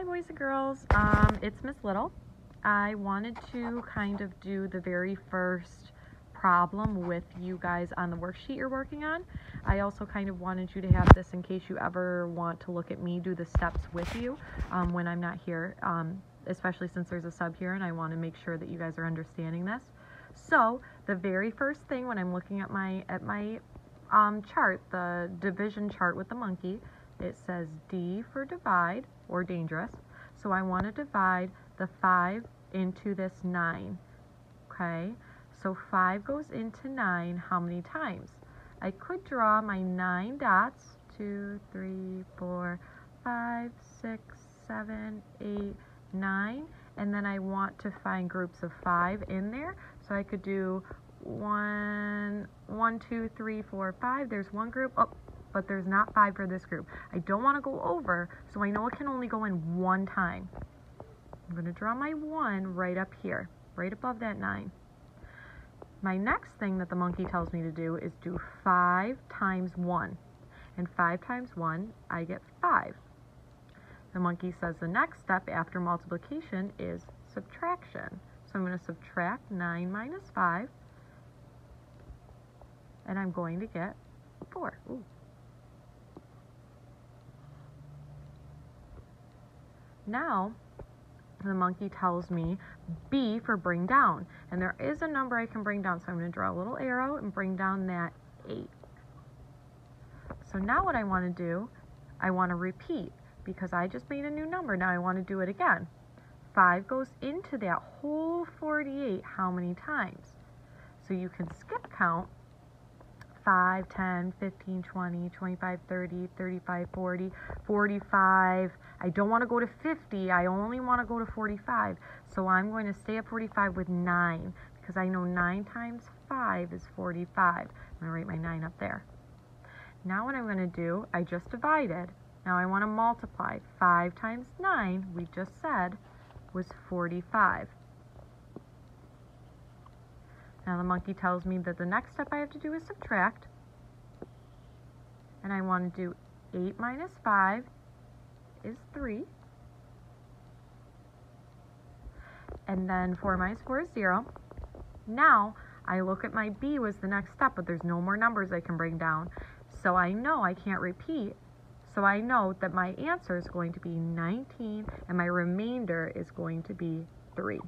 boys and girls, it's Miss Little. I wanted to kind of do the very first problem with you guys on the worksheet you're working on. I also kind of wanted you to have this in case you ever want to look at me do the steps with you when I'm not here, especially since there's a sub here and I want to make sure that you guys are understanding this. So the very first thing when I'm looking at my chart, the division chart with the monkey, it says D for divide or dangerous. So I want to divide the 5 into this 9. Okay, so 5 goes into 9 how many times? I could draw my 9 dots, 2, 3, 4, 5, 6, 7, 8, 9, and then I want to find groups of 5 in there. So I could do 1, 2, 3, 4, 5. There's one group. Oh, but there's not 5 for this group. I don't want to go over, so I know it can only go in one time. I'm going to draw my 1 right up here, right above that 9. My next thing that the monkey tells me to do is do 5 times 1. And 5 times 1, I get 5. The monkey says the next step after multiplication is subtraction. So I'm going to subtract 9 minus 5, and I'm going to get 4. Ooh. Now, the monkey tells me B for bring down. And there is a number I can bring down, so I'm going to draw a little arrow and bring down that 8. So now what I want to do, I want to repeat, because I just made a new number. Now I want to do it again. 5 goes into that whole 48 how many times? So you can skip count 5, 10, 15, 20, 25, 30, 35, 40, 45. I don't want to go to 50. I only want to go to 45. So I'm going to stay at 45 with 9 because I know 9 times 5 is 45. I'm going to write my 9 up there. Now what I'm going to do, I just divided. Now I want to multiply. 5 times 9, we just said, was 45. Now the monkey tells me that the next step I have to do is subtract. And I want to do 8 minus 5 is 3. And then 4 minus 4 is 0. Now I look at my B was the next step, but there's no more numbers I can bring down. So I know I can't repeat. So I know that my answer is going to be 19 and my remainder is going to be 3.